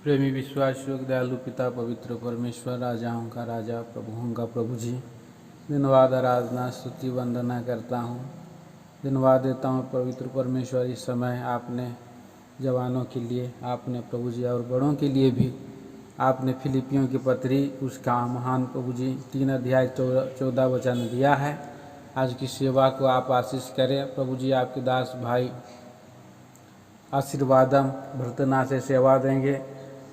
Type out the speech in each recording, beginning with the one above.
प्रेमी विश्वास योग दयालु पिता पवित्र परमेश्वर, राजाओं का राजा, प्रभुओं का प्रभु जी, धन्यवाद आराधना स्तुति वंदना करता हूँ। धन्यवाद देता हूँ पवित्र परमेश्वर, इस समय आपने जवानों के लिए, आपने प्रभु जी और बड़ों के लिए भी आपने फिलिपियों की पत्री उसका महान प्रभु जी 3 अध्याय 14 वचन दिया है। आज की सेवा को आप आशीष करें प्रभु जी। आपके दास भाई आशीर्वादम भर्तना से सेवा देंगे।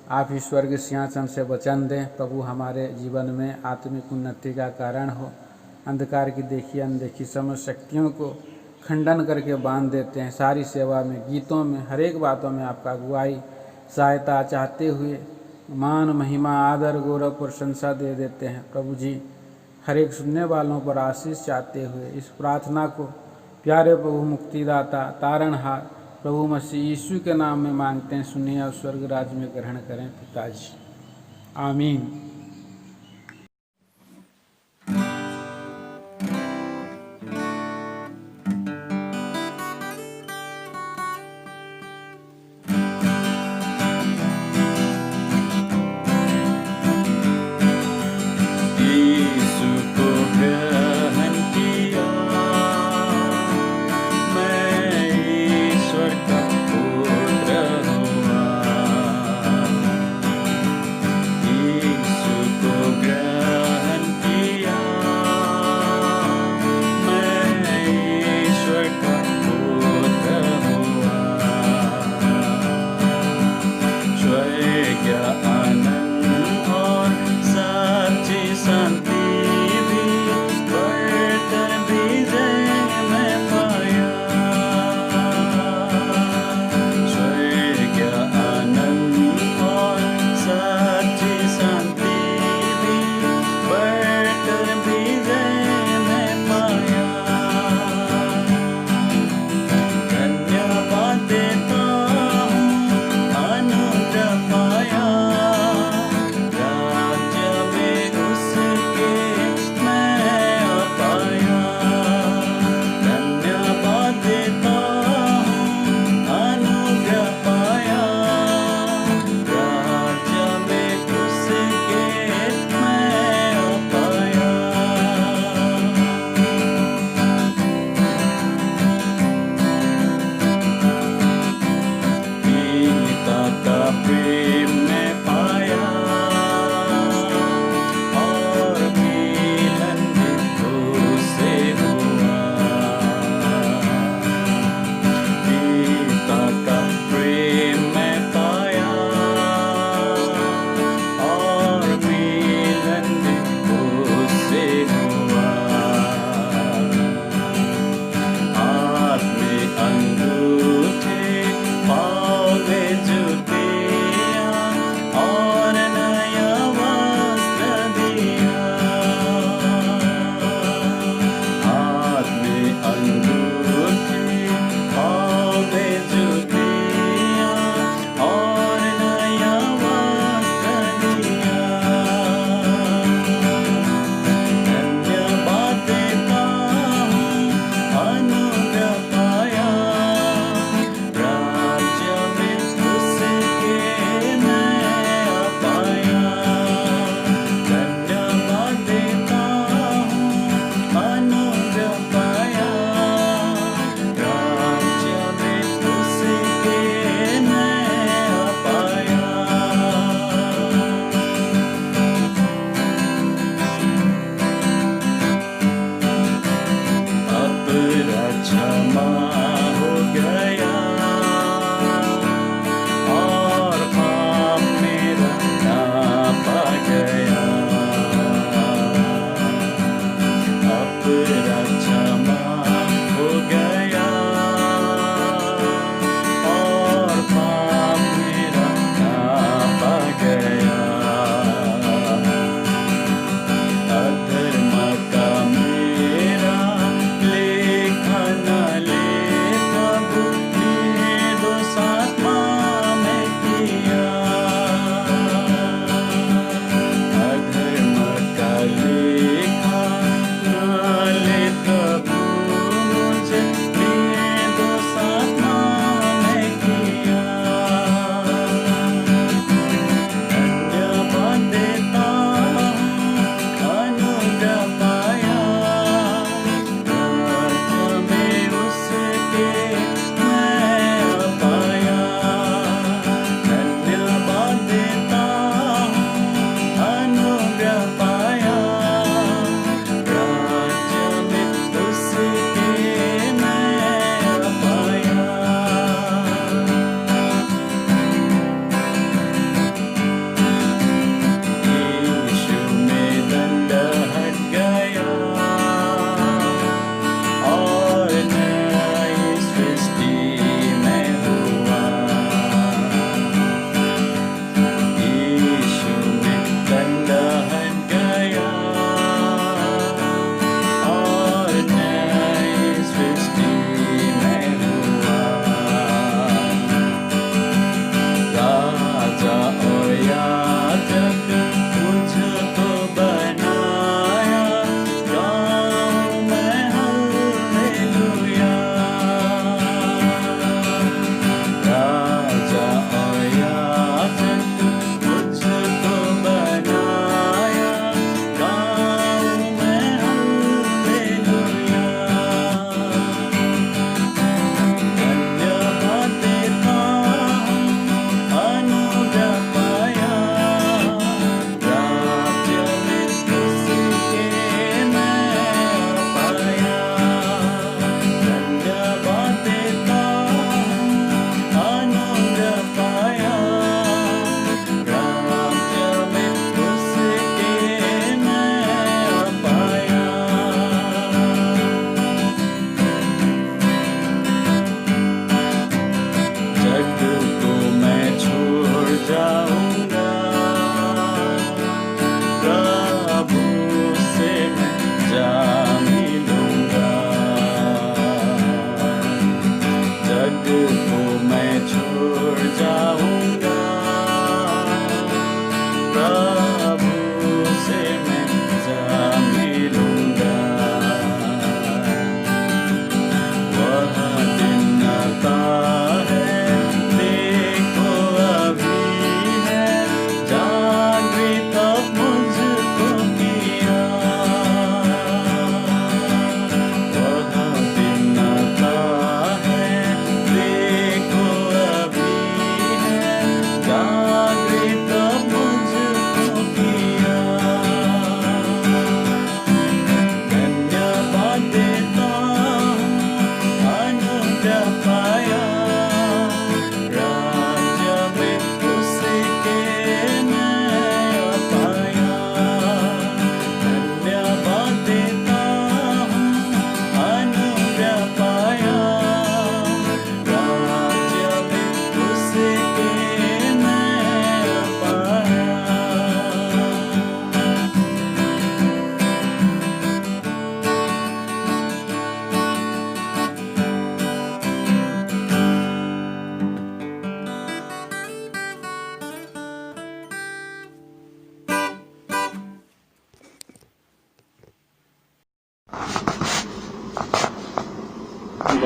आप ईश्वर के सिंहासन से वचन दें प्रभु, हमारे जीवन में आत्मिक उन्नति का कारण हो। अंधकार की देखी अनदेखी समझ शक्तियों को खंडन करके बांध देते हैं। सारी सेवा में, गीतों में, हर एक बातों में आपका अगुवाई सहायता चाहते हुए मान महिमा आदर गौरव प्रशंसा दे देते हैं प्रभु जी। हर एक सुनने वालों पर आशीष चाहते हुए इस प्रार्थना को प्यारे प्रभु मुक्तिदाता तारणहार प्रभु मसीह यीशु के नाम में मांगते हैं। सुनिए और स्वर्ग राज्य में ग्रहण करें पिताजी, आमीन। यीशु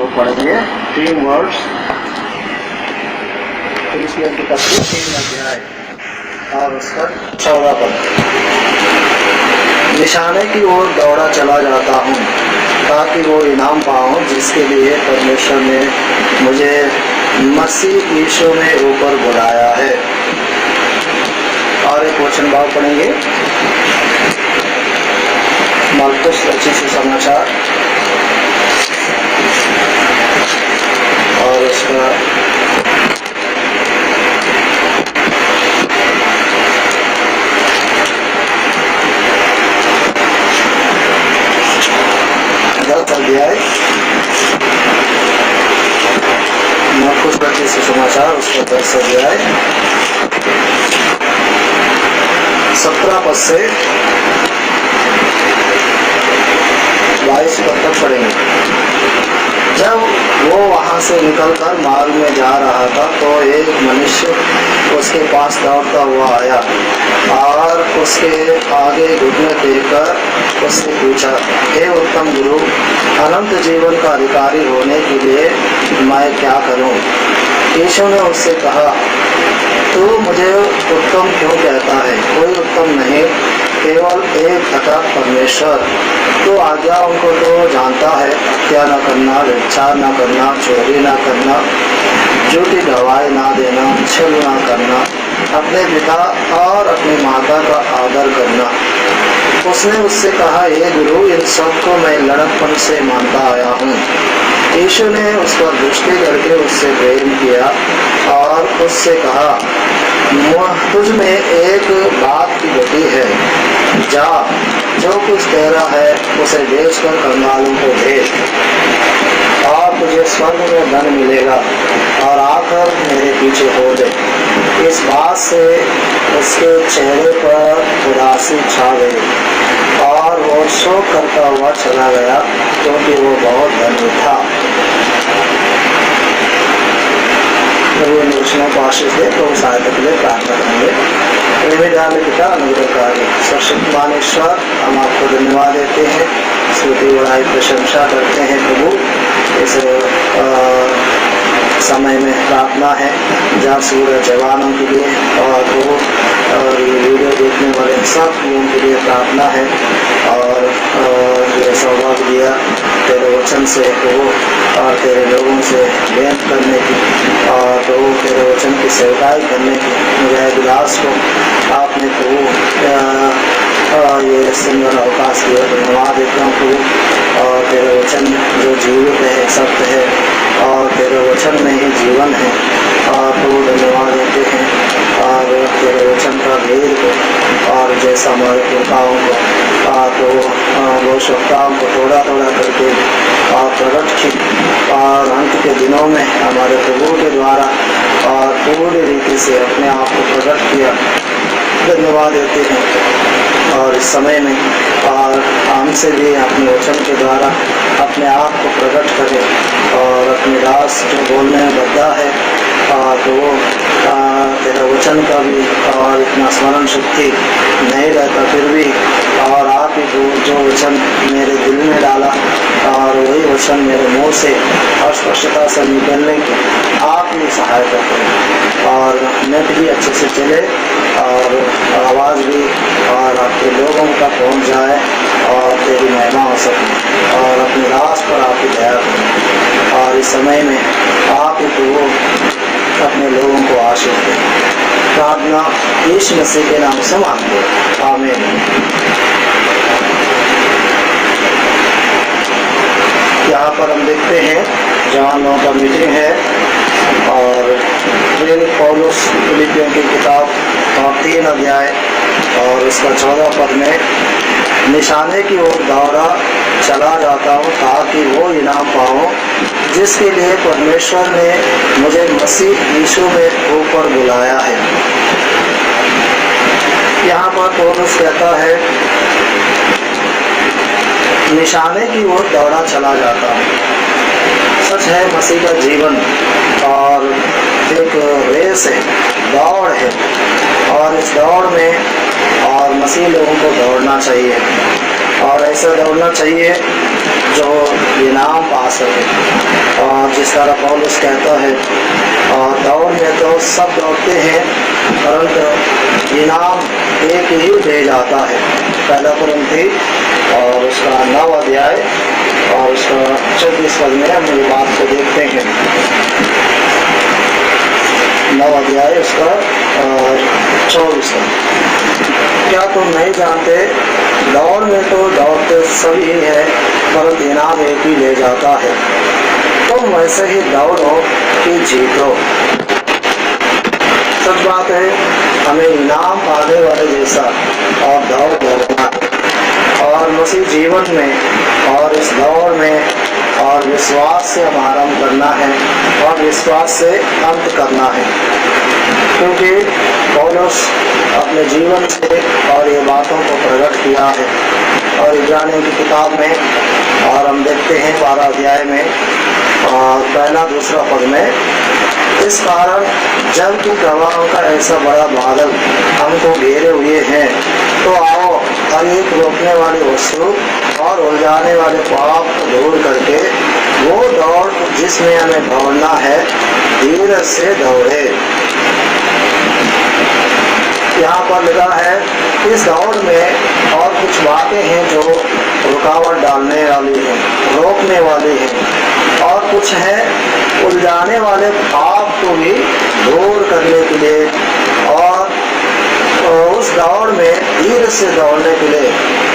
तो पढ़ेंगे 3 वर्ष फिलिस्तियों की पत्री 3 अध्याय और उसका 14 पद। निशाने की ओर दौड़ा चला जाता हूँ ताकि वो इनाम पाऊँ जिसके लिए परमेश्वर ने मुझे मसीह यीशु में ऊपर बुलाया है। और एक वचन भाव पढ़ेंगे मरकुस रचित सुसमाचार और उसका 10 अध्याय मरकुस रचित सुसमाचार उसका 10 अध्याय 17 पद से 22 पद तक पढ़ेंगे। जब वो वहां से निकलकर मार्ग में जा रहा था तो एक मनुष्य उसके पास दौड़ता हुआ आया और उसके आगे घुटने टेककर उससे पूछा, हे उत्तम गुरु, अनंत जीवन का अधिकारी होने के लिए मैं क्या करूं? यीशु ने उससे कहा, तू मुझे उत्तम क्यों कहता है? कोई उत्तम नहीं, केवल एक अर्थात परमेश्वर। तो आज्ञाओं को तो जानता है, हत्या न करना, व्यभिचार न करना, चोरी न करना, झूठी गवाही न देना, छल न करना, अपने पिता और अपनी माता का आदर करना। उसने उससे कहा, हे गुरु, इन सबको मैं लड़कपन से मानता आया हूँ। यीशु ने उस पर दृष्टि करके उससे प्रेम किया और उससे कहा, तुझ में एक बात की गति है, जा, जो कुछ तेरा है उसे बेचकर कंगालों को दे और तुझे स्वर्ग में धन मिलेगा और आकर मेरे पीछे हो ले। इस बात से उसके चेहरे पर उदासी छा गई और वो शोक करता हुआ चला गया क्योंकि वो बहुत धनी था। वचनों को आशीष दे तो सहायता के लिए प्रार्थना करेंगे। पिता अनुग्रहकारी सर्वशक्तिमान ईश्वर, हम आपको धन्यवाद देते हैं, स्तुति बड़ाई प्रशंसा करते हैं प्रभु। इस समय में प्रार्थना है जहाँ सूर्य जवानों के लिए और प्रभु और ये वीडियो देखने वाले सब लोगों के लिए प्रार्थना है। और ये सौभाग्य दिया तेरे वचन से प्रभु और तेरे लोगों से भेंट करने की और प्रभु तेरे वचन की सेवकाई करने की मुझे विलास को आपने प्रभु ये सुंदर अवकाश दिया, धन्यवाद देता हूँ प्रभु। और तेरे वचन जो जीवित है, सत्य है और तेरे वचन में ही जीवन है और प्रभु धन्यवाद देते हैं। और तेरे वचन का भेद को और जैसा हमारे पुरखाओं को भविष्यवक्ताओं को थोड़ा थोड़ा करके और प्रकट की और अंत के दिनों में हमारे प्रभु के द्वारा और पूरी रीति से अपने आप को प्रकट किया, धन्यवाद देते हैं। और इस समय में और हमसे भी अपने वचन के द्वारा अपने आप को प्रकट करें और अपने दास जो बोलने में बद्धा है और वो तेरा वचन का भी और इतना स्मरण शक्ति नहीं रहता, फिर भी और आप ही जो वचन मेरे दिल में डाला और वही वचन मेरे मुंह से अस्पष्टता से निकलने की आप ही सहायता करें और नेट भी अच्छे से चले और आवाज़ भी और आपके लोगों तक पहुंच जाए और तेरी महिमा हो सके और अपने दास पर आपकी दया करें। और इस समय में आप ही तो अपने लोगों को आशीष दें। प्रार्थना यीशु मसीह के नाम से मांगते हैं, आमीन। यहाँ पर हम देखते हैं जवानों का मीटिंग है और पौलुस फिलिपियों की किताब 3 अध्याय और उसका 14 पद में निशाने की ओर दौड़ा चला जाता हूँ ताकि वो इनाम पाऊँ जिसके लिए परमेश्वर ने मुझे मसीह यीशु में ऊपर बुलाया है। यहाँ पर पौलुस कहता है निशाने की ओर दौड़ा चला जाता हूँ। सच है, मसीह का जीवन और एक रेस है, दौड़ है और इस दौड़ में और मसीह लोगों को दौड़ना चाहिए और ऐसा दौड़ना चाहिए जो इनाम पा सके। और जिस तरह पौलुस कहता है, और दौड़ में तो सब दौड़ते हैं परंतु इनाम एक ही दे जाता है। पहला कुरिन्थी और उसका 9 अध्याय और उसका 24 पद में हम ये बात को देखते हैं। 9 अध्याय उसका 24 पद। क्या तुम नहीं जानते, दौड़ में तो दौड़ते सभी है परंतु इनाम एक ही ले जाता है। तुम वैसे ही दौड़ो कि जीतो। सच बात है, हमें इनाम पाने वाले जैसा और दौड़ दौड़ना और मसीह जीवन में और इस दौड़ में और विश्वास से हम आरंभ करना है और विश्वास से अंत करना है। क्योंकि पौलुस अपने जीवन से और ये बातों को प्रकट किया है। और इब्रानियों की किताब में और हम देखते हैं 12 अध्याय में और पहला दूसरा पद में, इस कारण जबकि गवाहों का ऐसा बड़ा बादल हमको घेरे हुए हैं, तो आओ हर एक रोकने वाली वस्तु और उलझाने वाले पाप को दूर करके वो दौड़ जिसमें हमें दौड़ना है धीरज से दौड़े। यहाँ पर लिखा है इस दौड़ में और कुछ बातें हैं जो रुकावट डालने वाली हैं, रोकने वाली हैं, और कुछ है उलझाने वाले पाप को भी दूर करने के लिए और उस दौड़ में धीरे से दौड़ने के लिए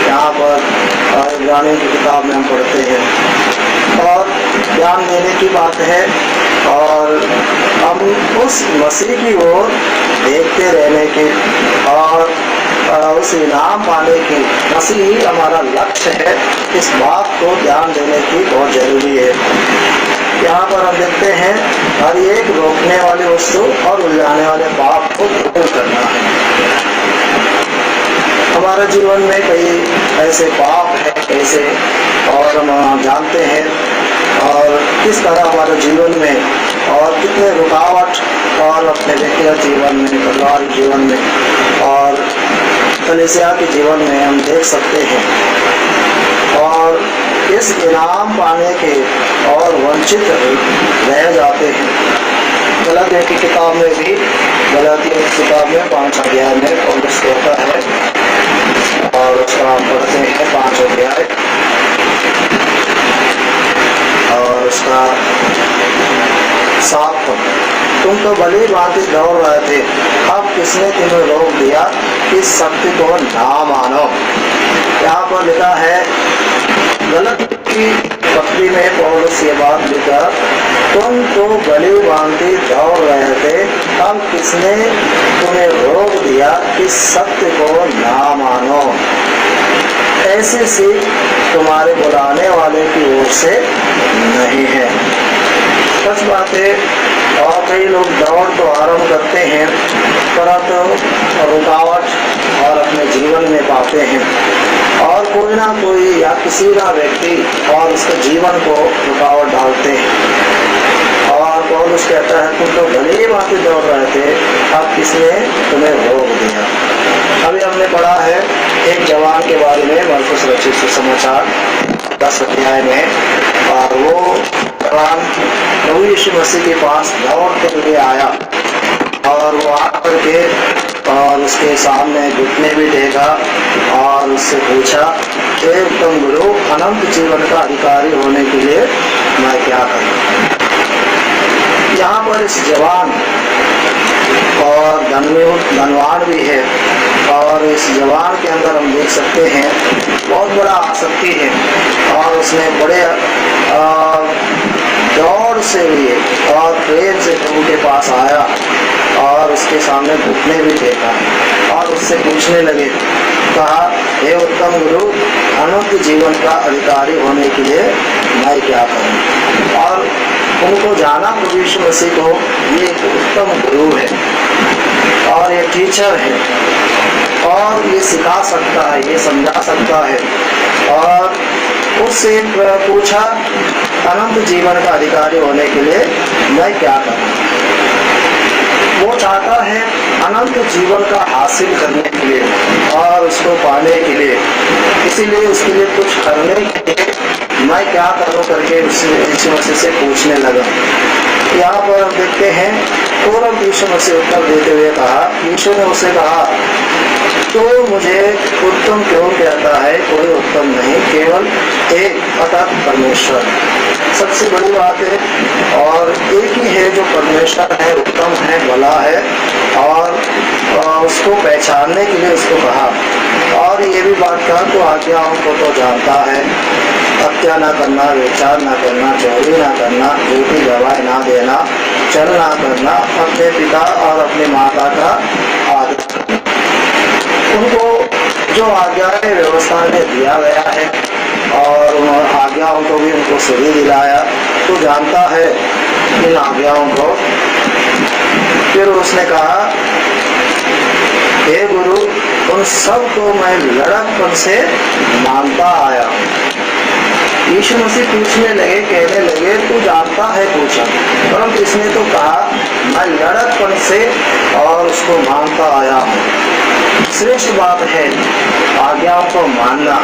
यहाँ पर इब्रानियों की किताब में हम पढ़ते हैं। और ध्यान देने की बात है और हम उस मसीह की ओर देखते रहने की और उस इनाम पाने की, मसीह ही हमारा लक्ष्य है, इस बात को ध्यान देने की बहुत जरूरी है। यहाँ पर हम देखते हैं हर एक रोकने वाले वस्तु और उलझाने वाले पाप को दूर करना है। हमारे जीवन में कई ऐसे पाप है ऐसे और हम जानते हैं और किस तरह हमारे जीवन में और कितने रुकावट और अपने व्यक्तिगत जीवन में, परिवारिक जीवन में और कलीसिया के जीवन में हम देख सकते हैं। और इस इनाम पाने के और वंचित रह जाते हैं। गलातियों की किताब में भी, गलातियों की किताब में 5 अध्याय में पौलुस कहता है और उसका पढ़ते हैं 5 अध्याय और उसका 7 पद। तुम तो भली भांति दौड़ रहे थे, अब किसने तुम्हें रोक दिया कि सत्य को ना मानो। यहाँ पर लिखा है गलत की पत्री में पौलुस ये बात लिखा, तुम तो भली भांति दौड़ रहे थे, अब किसने तुम्हें रोक दिया कि सत्य को ना मानो। ऐसी सीख तुम्हारे बुलाने वाले की ओर से नहीं है। सच बात है। और कई लोग दौड़ तो आरंभ करते हैं परंतु रुकावट और अपने जीवन में पाते हैं और कोई ना कोई या किसी ना व्यक्ति और उसके जीवन को रुकावट डालते हैं। और पौलुस कहता है तुम तो भली ही बातें दौड़ रहे थे, अब किसने तुम्हें रोक दिया। अभी हमने पढ़ा है एक जवान के बारे में मरकुस रचित सुसमाचार 10 अध्याय में और वो जवान प्रभु यीशु मसीह के पास दौड़ते हुए आया और वो आकर के और उसके सामने घुटने भी टेका और उससे पूछा हे उत्तम गुरु, अनंत जीवन का अधिकारी होने के लिए मैं क्या करूं। यहाँ पर इस जवान और धनवान भी है और इस जवान के अंदर हम देख सकते हैं बहुत बड़ा आसक्ति है और उसने बड़े दौड़ से भी और प्रेम से प्रभु के पास आया और उसके सामने घुटने भी टेका और उससे पूछने लगे, कहा हे उत्तम गुरु, अनंत जीवन का अधिकारी होने के लिए मैं क्या करूं। और उनको जाना प्रभु यीशु मसीह को ये एक उत्तम गुरु है और ये टीचर है और ये सिखा सकता है, ये समझा सकता है। और उससे पूछा अनंत जीवन का अधिकारी होने के लिए मैं क्या करूं। वो चाहता है अनंत जीवन का हासिल करने के लिए और उसको पाने के लिए, इसीलिए उसके लिए कुछ करने के लिए मैं क्या करूं करके उससे यीशु मसीह से पूछने लगा। यहाँ पर हम देखते हैं तुरंत यीशु मसीह उत्तर देते हुए कहा, यीशु ने उसे कहा, तो मुझे उत्तम क्यों कहता है? कोई उत्तम नहीं, केवल एक अर्थात परमेश्वर सबसे बड़ी बात है, और एक ही है जो परमेश्वर है, उत्तम है, भला है, और उसको पहचानने के लिए उसको कहा। और ये भी बात कहा, तो आज्ञाओं को तो जानता है, हत्या ना करना, व्यभिचार ना करना, चोरी ना करना, झूठी गवाही ना देना, छल ना करना, अपने पिता और अपने माता का आदर करना। उनको जो आज्ञाएं व्यवस्था में दिया गया है और उन आज्ञाओं को भी उनको सही दिलाया, तो जानता है इन आज्ञाओं को। फिर उसने कहा, हे गुरु, उन सब को मैं लड़कपन से मानता आया हूँ। यीशु मसीह पूछने लगे, कहने लगे, तू जानता है? पूछा, परंतु इसने तो कहा मैं लड़कपन से और उसको मानता आया हूँ। श्रेष्ठ बात है आज्ञाओं को मानना,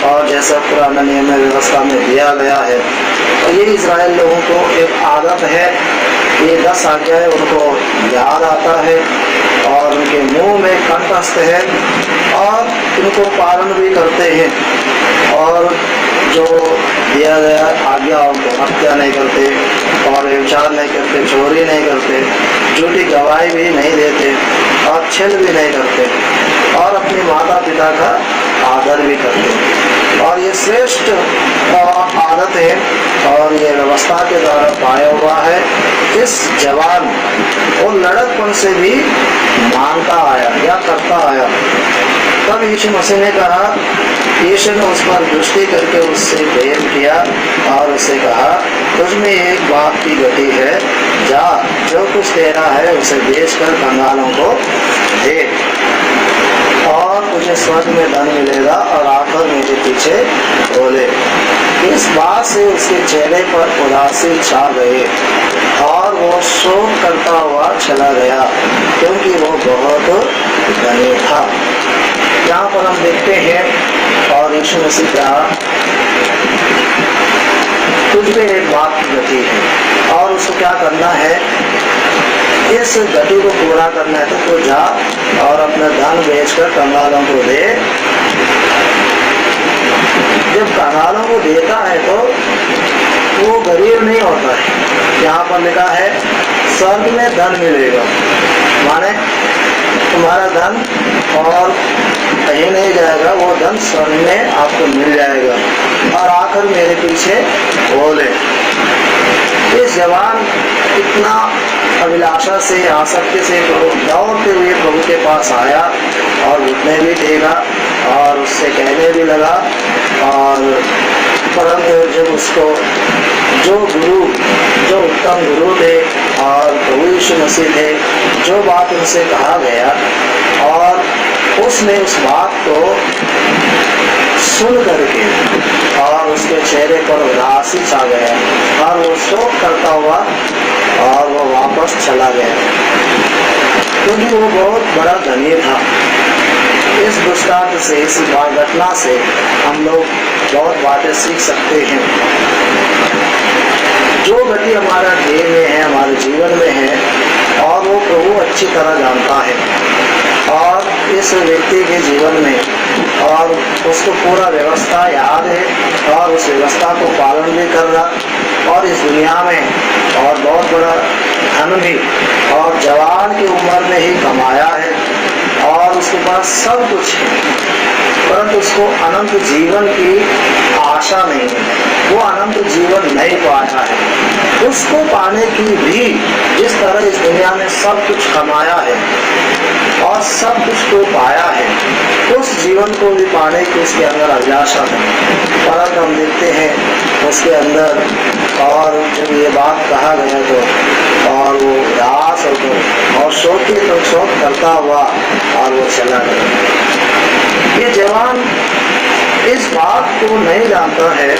और जैसा पुराना नियम में व्यवस्था में दिया गया है, और ये इजराइल लोगों को एक आदत है, ये 10 आज्ञाएं उनको याद आता है और उनके मुंह में कंठस्थ है और इनको पालन भी करते हैं। और जो दिया गया आज्ञाओं को, हत्या नहीं करते और व्यभिचार नहीं करते, चोरी नहीं करते, झूठी गवाही भी नहीं देते और छल भी नहीं करते, और अपने माता पिता का आदर भी करते। और ये श्रेष्ठ आदत है और ये व्यवस्था के द्वारा पाया हुआ है। इस जवान और लड़कपन से भी मानता आया या करता आया। तब यीशु मसीह ने कहा, यीशु ने उस पर दृष्टि करके उससे प्रेम किया और उससे कहा, तुझ में एक बाप की गति है, जा जो कुछ तेरा है उसे बेचकर कंगालों को दे और तुझे स्वर्ग में धन मिलेगा, और आकर मेरे पीछे बोले। इस बात से उसके चेहरे पर उदासी छा गई और वो शोक करता हुआ चला गया, क्योंकि वो बहुत धनी था। यहाँ पर हम देखते हैं, और यीशु मसीह कहा, तुझ में एक बात की गति है और उसको क्या करना है? इस गति को पूरा करना है तो जा और अपना धन बेचकर कंगालों को दे। जब कंगालों को देता है तो वो गरीब नहीं होता है। यहाँ पर लिखा है स्वर्ग में धन मिलेगा, माने तुम्हारा धन और कहीं नहीं जाएगा, वो धन स्वर्ग में आपको मिल जाएगा, और आकर मेरे पीछे बोले। इस जवान इतना अभिलाषा से, आसक्ति से दौड़ते हुए प्रभु के पास आया और घुटने भी टेका और उससे कहने भी लगा। और परंतु जब उसको जो गुरु, जो उत्तम गुरु थे और प्रभु यीशु मसीह थे, जो बात उनसे कहा गया, और उसने उस बात को सुन करके और उसके चेहरे पर उदासी छा गया और वो शोक करता हुआ और वो वापस चला गया, क्योंकि वो बहुत बड़ा धनी था। इस दृष्टांत से, इस घटना से हम लोग बहुत बातें सीख सकते हैं। जो गति हमारा देह में है, हमारे जीवन में है, और वो प्रभु अच्छी तरह जानता है, और इस व्यक्ति के जीवन में और उसको पूरा व्यवस्था याद है और उस व्यवस्था को पालन भी कर रहा, और इस दुनिया में और बहुत बड़ा धन भी और जवान की उम्र में ही कमाया है और उसके पास सब कुछ है, परंतु उसको अनंत जीवन की आशा नहीं है, वो अनंत जीवन नहीं पाया है। उसको पाने की भी जिस तरह इस दुनिया में सब कुछ कमाया है और सब कुछ को पाया है, उस जीवन को भी पाने की उसके अंदर अभिलाषा है, परंतु हम देखते हैं उसके अंदर, और जब ये बात कहा गया तो और वो उदास होकर और शोक करता हुआ और वो चला गया। ये जवान इस बात को नहीं जानता है,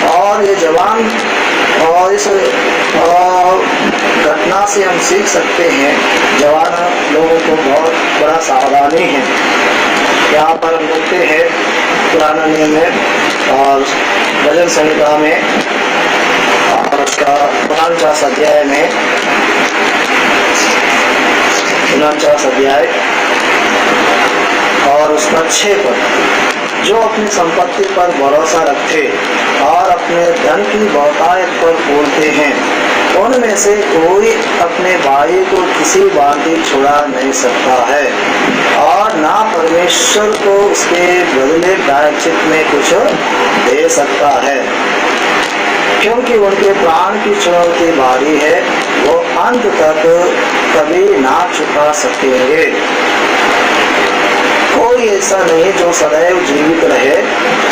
और ये जवान और इस घटना से हम सीख सकते हैं, जवान लोगों को बहुत बड़ा सावधानी है। यहाँ पर हम देखते हैं पुराना नियम में और भजन संहिता में और उसका 49 अध्याय में 49 अध्याय और उसका 6 पद, जो अपनी संपत्ति पर भरोसा रखते और अपने धन की बहुतायत पर बोलते हैं, उनमें से कोई अपने भाई को किसी बांति छुड़ा नहीं सकता है और ना परमेश्वर को उसके बदले प्रायश्चित में कुछ दे सकता है, क्योंकि उनके प्राण की चुनौती भारी है, वो अंत तक कभी ना चुका सकेंगे। कोई ऐसा नहीं जो सदैव जीवित रहे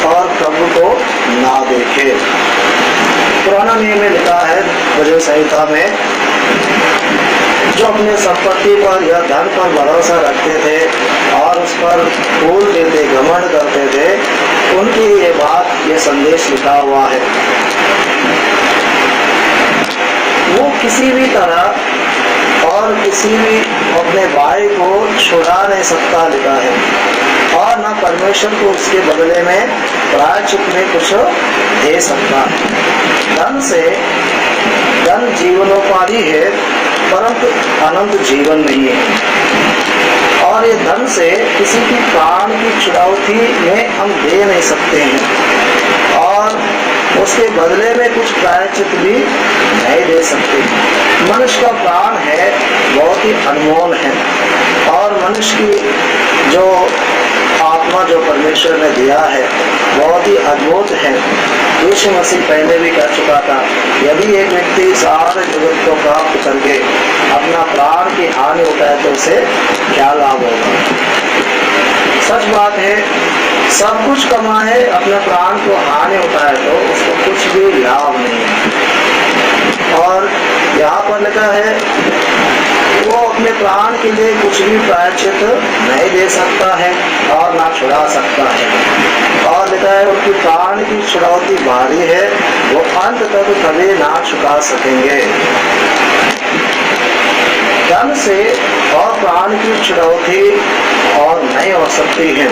और प्रभु को ना देखे। पुराना नियम में लिखा है भजन संहिता में, जो अपने संपत्ति पर या धन पर भरोसा रखते थे और उस पर फूल देते घमंड करते थे, उनकी ये बात, ये संदेश लिखा हुआ है। वो किसी भी तरह और किसी भी अपने भाई को छुड़ा नहीं सकता, लिखा है, और न परमेश्वर को उसके बदले में प्रायश्चित में कुछ दे सकता है। धन जीवनोपाधि है, परंतु अनंत जीवन नहीं है, और ये धन से किसी की प्राण की छुड़ौती में हम दे नहीं सकते हैं और उसके बदले में कुछ प्रायश्चित भी नहीं दे सकते। मनुष्य का प्राण है बहुत ही अनमोल है, और मनुष्य की जो आत्मा जो परमेश्वर ने दिया है बहुत ही अद्भुत है। यीशु मसीह पहले भी कह चुका था, यदि एक व्यक्ति सारे जगत को प्राप्त करके अपना प्राण की हानि उठाए तो उसे क्या लाभ होगा। सच बात है, सब कुछ कमाए अपने प्राण को हानि उठाए तो उसको कुछ भी लाभ नहीं है। और यहाँ पर लिखा है वो अपने प्राण के लिए कुछ भी प्रायश्चित नहीं दे सकता है और ना छुड़ा सकता है, और लिखा है उनकी प्राण की छुड़ौती भारी है, वो अंत तक कभी ना चुका सकेंगे। धन से और प्राण की छुड़ौती और नहीं हो सकती है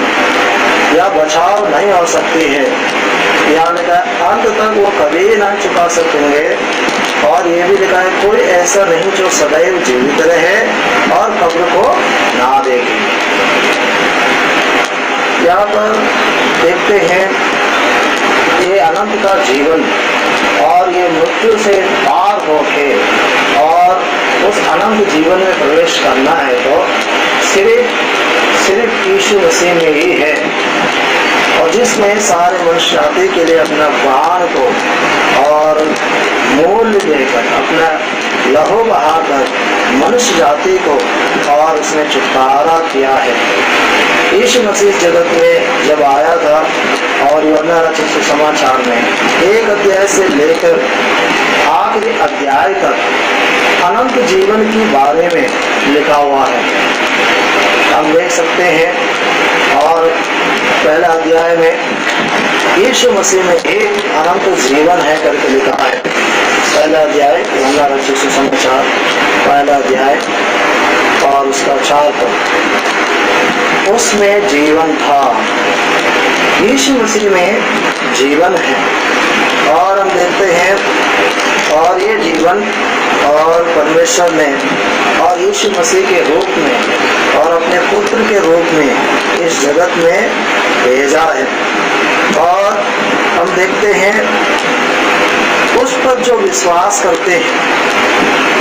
या बचाव नहीं हो सकती है, यहाँ लिखा है अंत तक वो कभी ना चुका सकेंगे। और ये भी लिखा है कोई ऐसा नहीं जो सदैव जीवित रहे और कब्र को ना देखे। यहाँ पर देखते हैं ये अनंत का जीवन और ये मृत्यु से पार होके और उस अनंत जीवन में प्रवेश करना है तो सिर्फ यीशु मसीह में ही है, और जिसने सारे मनुष्य जाति के लिए अपना प्राण को और मूल्य देकर अपना लहू बहाकर मनुष्य जाति को और उसने छुटकारा किया है। यीशु मसीह जगत में जब आया था और यूहन्ना रचित सुसमाचार में 1 अध्याय से लेकर आखिरी अध्याय तक अनंत जीवन के बारे में लिखा हुआ है, हम देख सकते हैं। और पहला अध्याय में यीशु मसीह में एक अनंत जीवन है करके लिखा है। पहला अध्याय यूहन्ना रचित सुसमाचार पहला अध्याय और उसका 4 पद, उसमें जीवन था। यीशु मसीह में जीवन है और हम देखते हैं और ये जीवन और परमेश्वर ने और यीशु मसीह के रूप में और अपने पुत्र के रूप में इस जगत में भेजा है। और हम देखते हैं उस पर जो विश्वास करते हैं,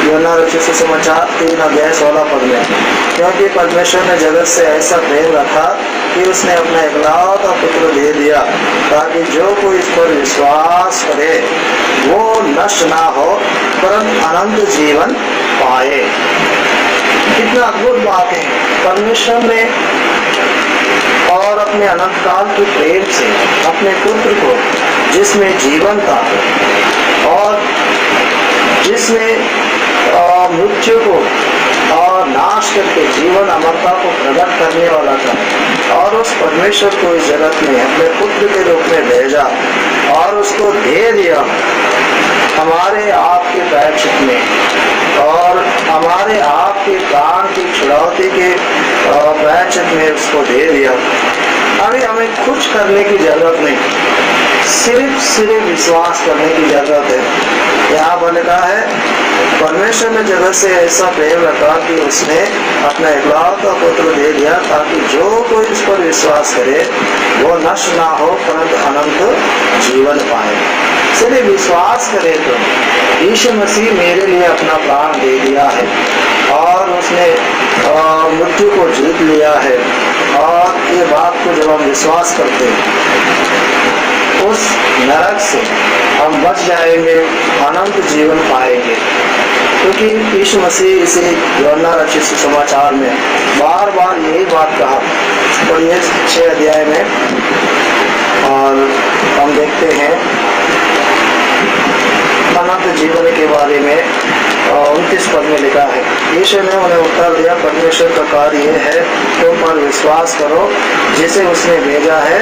यूहन्ना रचित सुसमाचार 3 अध्याय 16 पद में, क्योंकि परमेश्वर ने जगत से ऐसा प्रेम रखा कि उसने अपना एकलौता पुत्र दे दिया, ताकि जो कोई इस पर विश्वास करे वो नष्ट ना हो परंतु अनंत जीवन पाए। कितना अद्भुत बात है, परमेश्वर ने और अपने अनंत काल के प्रेम से अपने पुत्र को, जिसमें जीवन था और जिसने मृत्यु को और नाश करके जीवन अमरता को प्रकट करने वाला था, और उस परमेश्वर को इस जगत में अपने पुत्र के रूप में भेजा और उसको दे दिया हमारे आपके प्रायश्चित में और हमारे आपके प्राण की छुड़ौती के प्रायश्चित में उसको दे दिया। अभी हमें कुछ करने की जरूरत नहीं, सिर्फ विश्वास करने की जरूरत है। यहाँ पर लिखा है परमेश्वर ने जगत से ऐसा प्रेम रखा कि उसने अपना इकलौता पुत्र दे दिया ताकि जो कोई इस पर विश्वास करे वो नष्ट ना हो परंतु अनंत जीवन पाए। सिर्फ विश्वास करे तो यीशु मसीह मेरे लिए अपना प्राण दे दिया है और उसने मृत्यु को जीत लिया है, और ये बात को जब हम विश्वास करते हैं उस नरक से हम बच जाएंगे, अनंत जीवन पाएंगे। क्योंकि यीशु मसीह इसे यूहन्ना रचित सुसमाचार में बार बार यही बात कहा। पढ़िए 6 अध्याय में, और हम देखते हैं अनंत जीवन के बारे में 29 पद में लिखा है। यीशु ने उन्हें उत्तर दिया, परमेश्वर का कार्य यह है तुम पर विश्वास करो जिसे उसने भेजा है,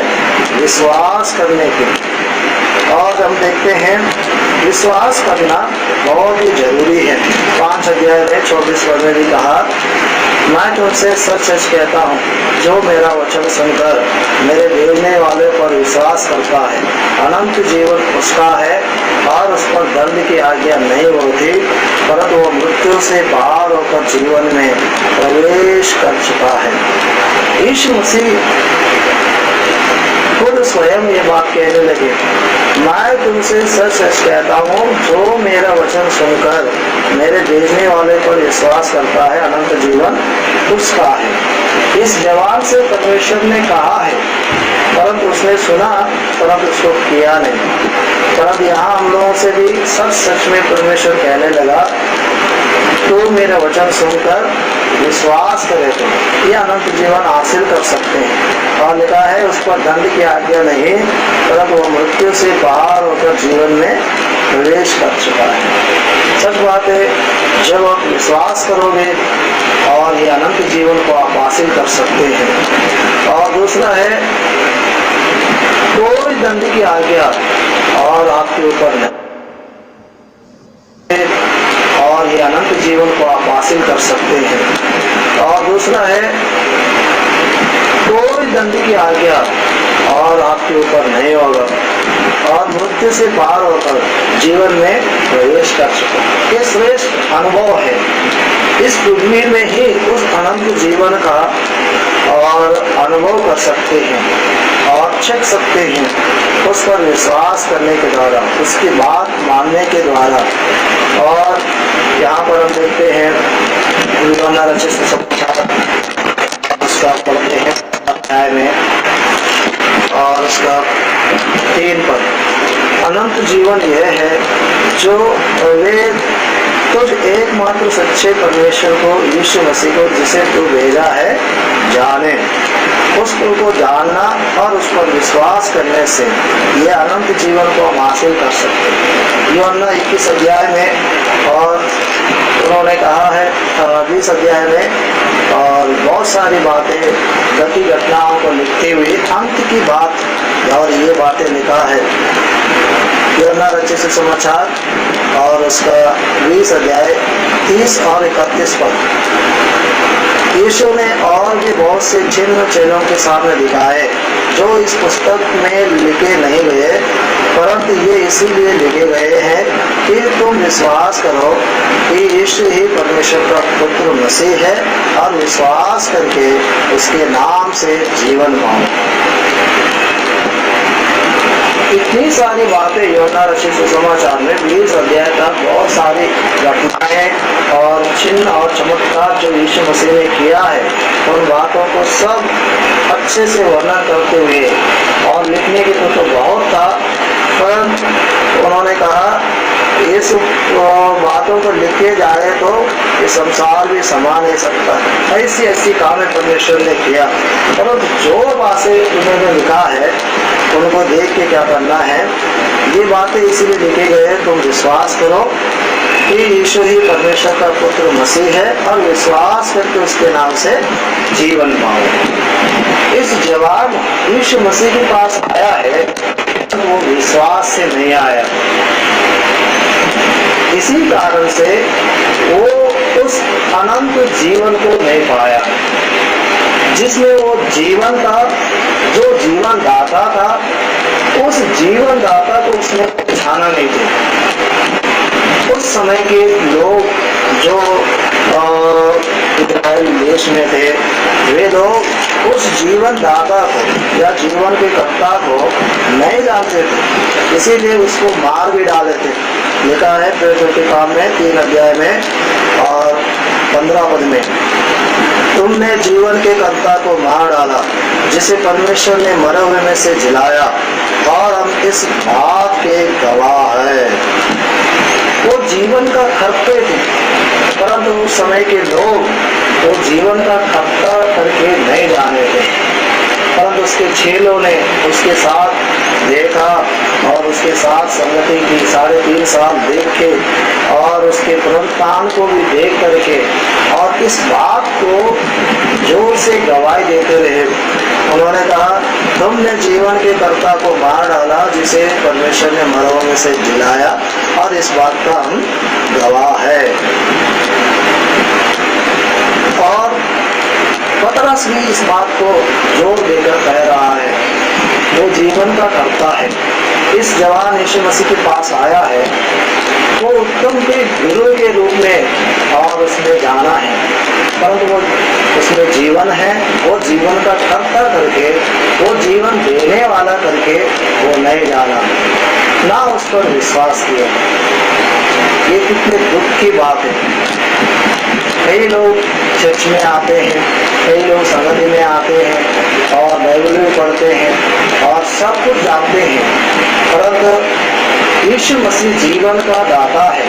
विश्वास करने के। और हम देखते हैं विश्वास करना बहुत ही जरूरी है। 5 अध्याय में 24 पद में भी कहा, मैं तुमसे सच सच कहता हूँ जो मेरा वचन सुनकर मेरे भेजने वाले पर विश्वास करता है अनंत जीवन उसका है और उस पर दंड की आज्ञा नहीं होती, परंतु वो मृत्यु से पार होकर जीवन में प्रवेश कर चुका है। यीशु मसीह खुद स्वयं ये बात कहने लगे, मैं तुमसे सच सच कहता हूँ जो मेरा वचन सुनकर मेरे भेजने वाले पर विश्वास करता है अनंत जीवन उसका है। इस जवान से परमेश्वर ने कहा है, परंतु उसने सुना परंतु उसको किया नहीं। परंतु यहाँ हम लोगों से भी सच सच में परमेश्वर कहने लगा, तो मेरा वचन सुनकर विश्वास करे तो ये अनंत जीवन हासिल कर सकते हैं। और लिखा है उस पर दंड की आज्ञा नहीं, परंतु वो मृत्यु से पार होकर जीवन में प्रवेश कर चुका है। सच बात है, जब आप विश्वास करोगे और ये अनंत जीवन को आप हासिल कर सकते हैं। और दूसरा है कोई दंड की आज्ञा और आपके ऊपर नहीं, और ये अनंत जीवन को आप हासिल कर सकते हैं। और दूसरा है कोई दंड की आज्ञा और आपके ऊपर नहीं होगा, और मृत्यु से पार होकर जीवन में प्रवेश कर चुका। ये श्रेष्ठ अनुभव है। इस पृथ्वी में ही उस अनंत जीवन का और अनुभव कर सकते हैं और चख सकते हैं उस पर विश्वास करने के द्वारा, उसकी बात मानने के द्वारा। और यहाँ पर हम देखते हैं यूहन्ना रचित सुसमाचार उसका पढ़ते हैं अध्याय में और उसका 3 पद, अनंत जीवन यह है जो वे तुझ एकमात्र सच्चे परमेश्वर को यीशु मसीह को जिसे तू भेजा है जाने। उसको जानना और उस पर विश्वास करने से ये अनंत जीवन को हम हासिल कर सकते हैं। यूहन्ना 21 अध्याय में और उन्होंने कहा है 20 अध्याय में, और बहुत सारी बातें घटनाओं को लिखते हुए अंत की बात और ये बातें लिखा है। यूहन्ना रचित सुसमाचार और उसका 20 अध्याय 30 और 31 पद। यीशु ने और भी बहुत से चिन्ह चेलों के सामने दिखाए जो इस पुस्तक में लिखे नहीं गए, परंतु ये इसीलिए लिखे गए हैं कि तुम विश्वास करो कि यीशु ही परमेश्वर का पुत्र मसीह है और विश्वास करके उसके नाम से जीवन पाओ। इतनी सारी बातें यूहन्ना रचित सुसमाचार में 20 अध्याय तक बहुत सारी घटनाएं और चिन्ह और चमत्कार जो यीशु मसीह ने किया है, उन बातों को सब अच्छे से वर्णन करते हुए, और लिखने के तो बहुत था, पर उन्होंने कहा ये सब बातों को लिखे जाए तो ये संसार भी समा नहीं सकता। ऐसी ऐसी कामें परमेश्वर ने किया, परंतु जो बातें उन्होंने लिखा है उनको देख के क्या करना है, ये बातें इसीलिए लिखे गए हैं तुम विश्वास करो कि यीशु ही परमेश्वर का पुत्र मसीह है और विश्वास करके उसके नाम से जीवन पाओ। इस जवाब यीशु मसीह के पास आया है, वो विश्वास से नहीं आया। इसी कारण से वो उस अनंत जीवन को नहीं पाया। जिसमें वो जीवन का जो जीवन दाता था, उस जीवन दाता को उसने पहचाना नहीं था। उस समय के लोग जो इजराइल देश में थे, वे लोग उस जीवन दाता को या जीवन के कर्ता को नहीं जानते थे, इसीलिए उसको मार भी डाले थे। लिखा है प्रेरितों के काम में 3 अध्याय में और 15 पद में, तुमने जीवन के कर्ता को मार डाला, जिसे परमेश्वर ने मरे हुए में से जिलाया, और हम इस बात के गवाह है। वो जीवन का कर्ता थे, परंतु उस समय के लोग वो जीवन का कर्ता करके नहीं जाने थे। परंतु उसके चेलों ने उसके साथ देखा और उसके साथ संगति की, 3.5 साल देख के और उसके पुनरुत्थान को भी देख करके और इस बात को जोर से गवाही देते रहे। उन्होंने कहा, तुमने जीवन के कर्ता को मार डाला, जिसे परमेश्वर ने मरों में से जिलाया, और इस बात का हम गवाह है। और पतरस भी इस बात को जोर देकर कह रहा है, वो जीवन का कर्ता है। इस जवान यीशु मसीह के पास आया है, वो उत्तम के गुरु के रूप में और उसने जाना है, परंतु वो उसमें जीवन है, वो जीवन का कर्ता करके, वो जीवन देने वाला करके वो नहीं जाना, ना उस पर विश्वास किया। ये कितने दुख की बात है। कई लोग चर्च में आते हैं, कई लोग संगति में आते हैं और बाइबल भी पढ़ते हैं और सब कुछ जानते हैं, परंतु यीशु मसीह जीवन का दाता है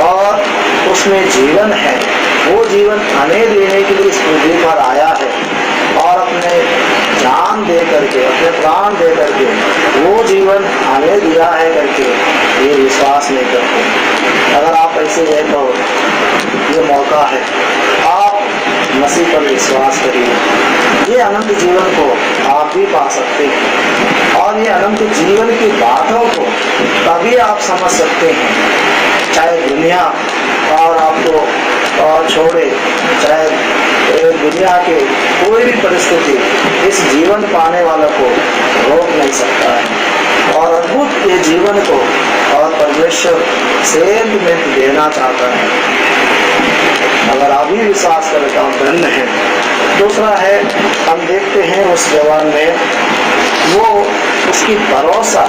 और उसमें जीवन है। वो जीवन हमें देने के लिए इस पृथ्वी पर आया है और अपने जान दे करके, अपने प्राण दे करके वो जीवन हमें दिया है करके ये विश्वास नहीं करते। अगर आप ऐसे है तो ये मौका है, आप मसीह पर विश्वास करिए। ये अनंत जीवन को आप भी पा सकते हैं और ये अनंत जीवन की बातों को तभी आप समझ सकते हैं, चाहे दुनिया और आपको और छोड़े, चाहे दुनिया के कोई भी परिस्थिति इस जीवन पाने वाला को रोक नहीं सकता है। और अद्भुत ये जीवन को और परमेश्वर सेंध में देना चाहता है। अगर आप भी विश्वास करें तो आप धन्य हैं। दूसरा है, हम देखते हैं उस जवान में वो उसकी भरोसा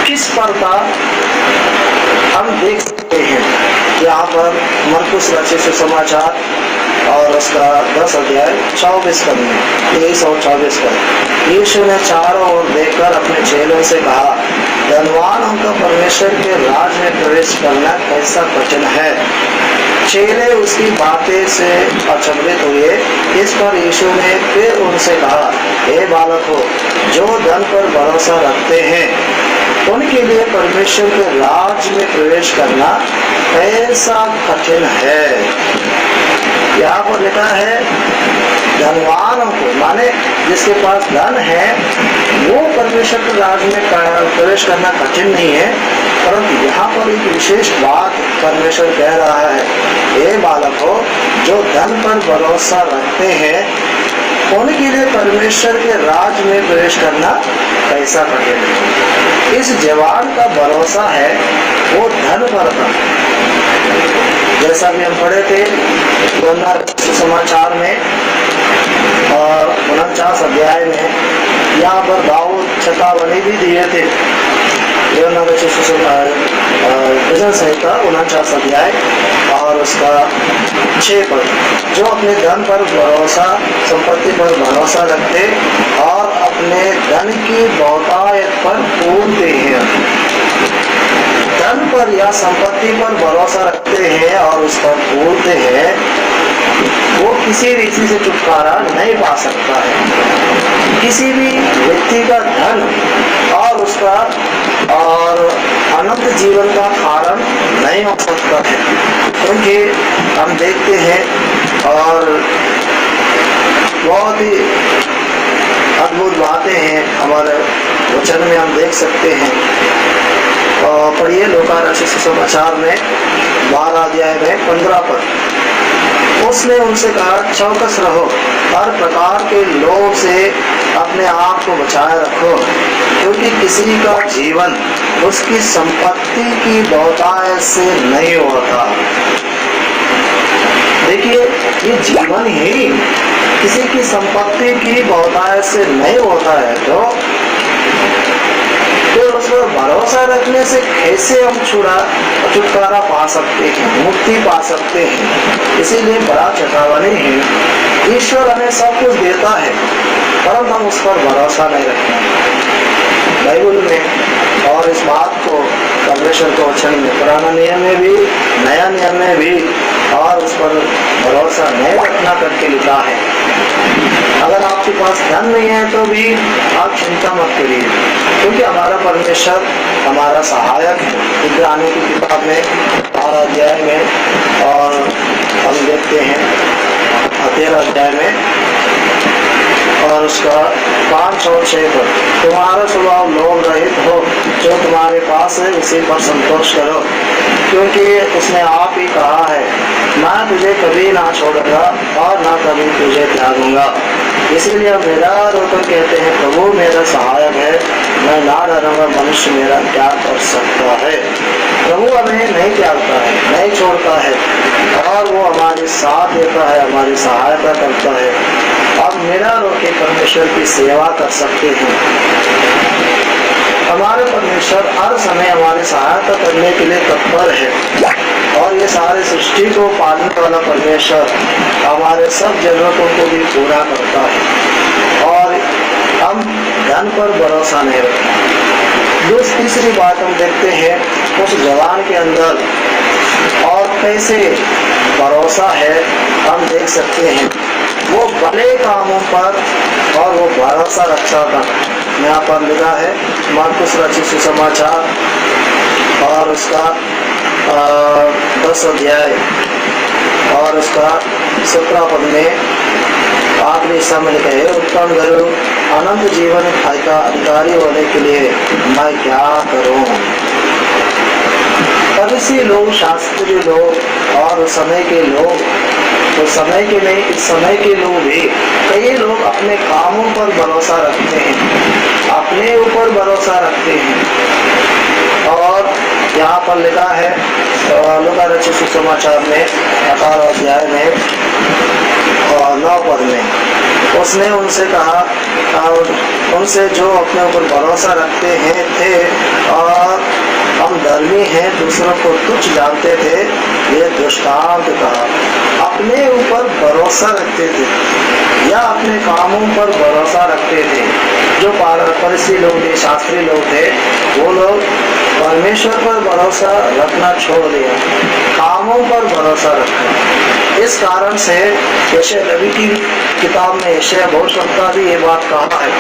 किस पर था, हम देख सकते हैं यहाँ पर मरकुस रचित सुसमाचार और उसका 10 अध्याय 24 पद में, 23 और 24 पद। यीशु ने चारों ओर देखकर अपने चेलों से कहा, धनवानों का परमेश्वर के राज में प्रवेश करना कैसा कठिन है। चेले उसकी बातें से अचंभित हुए। इस पर यीशु ने फिर उनसे कहा, हे बालकों, जो धन पर भरोसा रखते हैं उनके लिए परमेश्वर के राज में प्रवेश करना कैसा कठिन है। यहाँ पर लिखा है धनवानों को, माने जिसके पास धन है वो परमेश्वर के राज में प्रवेश करना कठिन नहीं है, परंतु यहाँ पर एक विशेष बात परमेश्वर कह रहा है, हे बालकों, जो धन पर भरोसा रखते हैं उनके लिए परमेश्वर के राज में प्रवेश करना कैसा कठिन है। इस जवान का भरोसा है वो धन पर था। जैसा भी हम पढ़े थे समाचार में और 49 अध्याय में, यहाँ पर दाऊद चेतावनी भी दिए थे। भजन संहिता 49 अध्याय और उसका 6 पद, जो अपने धन पर भरोसा, संपत्ति पर भरोसा रखते और अपने धन की बहुतायत पर कूदते हैं। धन पर या संपत्ति पर भरोसा रखते हैं और उस पर कूदते हैं, वो किसी रीति से छुटकारा नहीं पा सकता है। किसी भी व्यक्ति का धन और उसका और अनंत जीवन का कारण नहीं हो सकता है, क्योंकि हम देखते हैं और बहुत ही अद्भुत बातें हैं हमारे वचन में हम देख सकते हैं। पढ़िए लूका रचित सुसमाचार में 12 अध्याय में 15 पद। उसने उनसे कहा, चौकस रहो, हर प्रकार के लोभ से अपने आप को बचाए रखो, क्योंकि किसी का जीवन उसकी संपत्ति की बहुतायत से नहीं होता। देखिए, ये जीवन ही किसी की संपत्ति की बहुतायत से नहीं होता है, तो फिर उस पर भरोसा रखने से कैसे हम छुटकारा पा सकते हैं, मुक्ति पा सकते हैं। इसीलिए बड़ा चेतावनी है, ईश्वर हमें सब कुछ देता है, परंतु हम उस पर भरोसा नहीं रखते। बाइबल में और इस बात को परमेश्वर के वचन में, पुराना नियम में भी नया नियम में भी, और उस पर भरोसा नहीं रखना करके लिखा है। अगर आपके पास धन नहीं है तो भी आप चिंता मत करिए, क्योंकि हमारा परमेश्वर हमारा सहायक है। इब्रानियों की किताब में 12 अध्याय में, और हम देखते हैं 13 अध्याय में और उसका 5 और 6 पर, तुम्हारा स्वभाव लोभ रहित हो, जो तुम्हारे पास है उसी पर संतोष करो, क्योंकि उसने आप ही कहा है, मैं तुझे कभी ना छोड़ूंगा और ना कभी तुझे त्यागूंगा। इसीलिए हम निराश होकर कहते हैं, प्रभु मेरा सहायक है, मैं ना डरूंगा, मनुष्य मेरा क्या कर सकता है। प्रभु हमें नहीं त्यागता है, नहीं छोड़ता है, और वो हमारे साथ देता है, हमारी सहायता करता है। अब निराश होकर परमेश्वर की सेवा कर सकते हैं। हमारे परमेश्वर हर समय हमारी सहायता करने के लिए तत्पर है, और ये सारे सृष्टि को पालने वाला परमेश्वर हमारे सब जरूरतों को भी पूरा करता है, और हम धन पर भरोसा नहीं रखते। तीसरी बात हम देखते हैं उस जवान के अंदर और कैसे भरोसा है, हम देख सकते हैं वो भले कामों पर और वो भरोसा रखता था। यहाँ पर लिखा है मार्कुस रचित सुसमाचार और उसका 10 अध्याय और उसका 17 पद में आखिरी समय लिखा है, उत्तम गुरु, अनंत जीवन का अधिकारी होने के लिए मैं क्या करूं। फरीसी लोग, शास्त्री लोग और समय के लोग, तो समय के नहीं, इस समय के लोग भी, कई लोग अपने कामों पर भरोसा रखते हैं, अपने ऊपर भरोसा रखते हैं। और यहाँ पर लिखा है लूका रचित सुसमाचार में 18 अध्याय में और 9 पद में, उसने उनसे कहा, उनसे जो अपने ऊपर भरोसा रखते हैं थे और हम धर्मी हैं, दूसरों को तुच्छ जानते थे, ये दृष्टांत कहा। अपने ऊपर भरोसा रखते थे या अपने कामों पर भरोसा रखते थे। जो फरीसी लोग थे, शास्त्री लोग थे, वो लोग परमेश्वर पर भरोसा रखना छोड़ दिया, कामों पर भरोसा रखा। इस कारण से यशायाह नबी की किताब में यशायाह भविष्यवक्ता भी ये बात कहा है,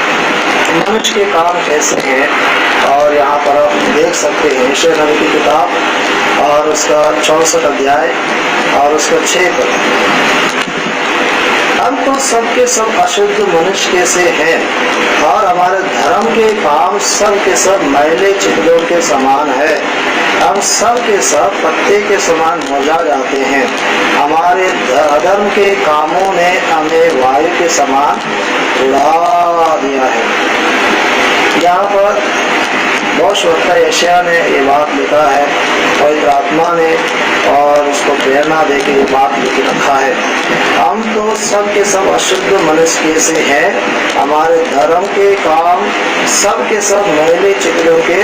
मनुष्य के काम कैसे हैं। और यहाँ पर आप देख सकते हैं यशायाह नबी की किताब और उसका 64 अध्याय और उसका 6 पद, हम तो सबके सब अशुद्ध मनुष्य के से हैं और हमारे धर्म के काम सब के सब मैले चिड़ियों के समान है। हम सब के सब पत्ते के समान मुरझा जाते हैं, हमारे धर्म के कामों ने हमें वायु के समान उड़ा दिया है। यहाँ पर भविष्यवक्ता यशायाह ने ये बात लिखा है, पवित्र आत्मा ने और उसको प्रेरणा देके ये बात लिख रखा है, हम तो सब के सब अशुद्ध मनुष्य से हैं, हमारे धर्म के काम सब के सब मैले चिड़ियों के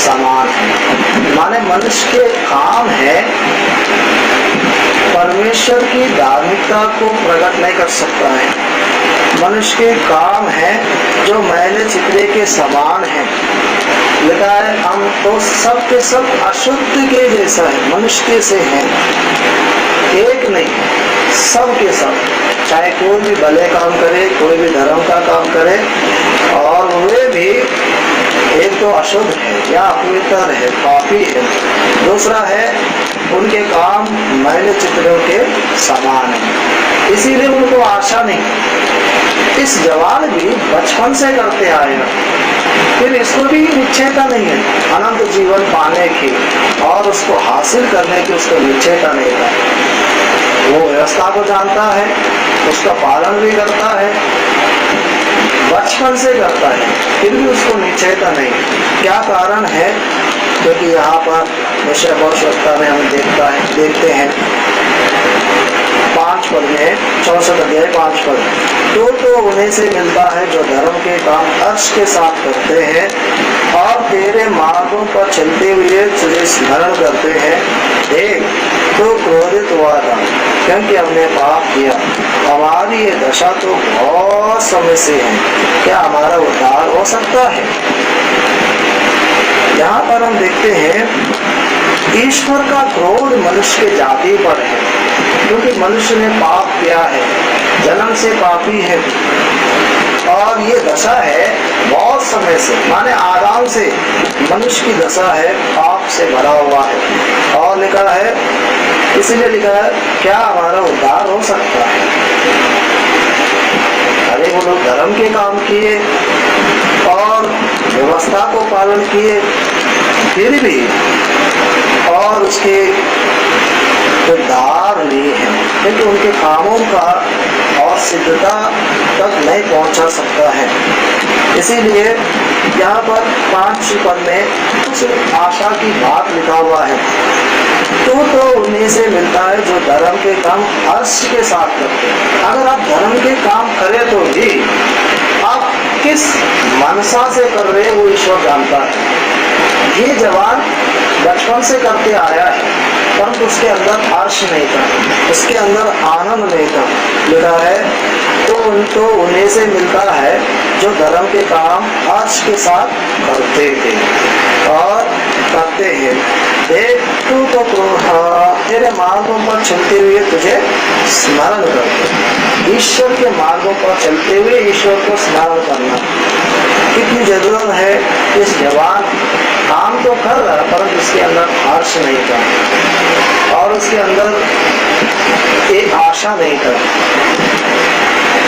समान हैं। माने मनुष्य के काम है, परमेश्वर की धार्मिकता को प्रकट नहीं कर सकता है। मनुष्य के काम है जो मैले चिड़ियों के समान है। लिखा है हम तो सब के सब अशुद्ध के जैसा है, मनुष्य के से हैं, एक नहीं, सब के सब, चाहे कोई भी भले काम करे, कोई भी धर्म का काम करे, और वे भी एक तो अशुद्ध है या अपवित्र है, पापी है, दूसरा है उनके काम मैले चिड़ियों के समान है, इसीलिए उनको आशा नहीं। इस जवान भी बचपन से करते आए हैं, फिर इसको भी निश्चयता नहीं है अनंत जीवन पाने की और उसको हासिल करने की, उसको निश्चयता नहीं था। वो व्यवस्था को जानता है, उसका पालन भी करता है, बचपन से करता है, फिर भी उसको निश्चयता नहीं। क्या कारण है? क्योंकि यहाँ पर निश्चय भविष्यवक्ता में हम देखते हैं 5 पद में, 64 अध्याय 5 पद, तो उन्हीं से मिलता है जो धर्म के काम हर्ष के साथ करते हैं और तेरे मार्गों पर चलते हुए तुझे स्मरण करते हैं। देख, तो क्रोधित हुआ था क्योंकि हमने पाप किया, हमारी ये दशा तो बहुत समय से है, क्या हमारा उद्धार हो सकता है? यहाँ पर हम देखते हैं ईश्वर का क्रोध मनुष्य के जाति पर है, क्योंकि मनुष्य ने पाप किया है, जन्म से पापी है और ये दशा है बहुत समय से, माने आराम से मनुष्य की दशा है, पाप से भरा हुआ है। और लिखा है, इसलिए लिखा है, क्या हमारा उद्धार हो सकता है? अरे वो लोग धर्म के काम किए और व्यवस्था को पालन किए, फिर भी और उसके उद्धार लिए हैं, क्योंकि उनके कामों का और सिद्धता तक नहीं पहुंचा सकता है। इसीलिए यहाँ पर 5 पद में कुछ आशा की बात लिखा हुआ है, तो उन्हीं से मिलता है जो धर्म के काम हर्ष के साथ करते हैं। अगर आप धर्म के काम करें तो भी आप किस मनसा से कर रहे हैं वो ईश्वर जानता है। ये जवान बचपन से करते आया है, परंतु उसके अंदर हर्ष नहीं था, उसके अंदर आनंद नहीं था। लिखा है, तो उन्हीं से मिलता है जो धर्म के काम हर्ष के साथ करते थे और करते हैं। देख, तू तो तेरे मार्गों पर चलते हुए तुझे स्मरण करते। ईश्वर के मार्गों पर चलते हुए ईश्वर को स्मरण करना कितनी जरूरत है। इस जवान काम तो कर रहा है, परंतु उसके अंदर हर्ष नहीं था और उसके अंदर एक आशा नहीं था।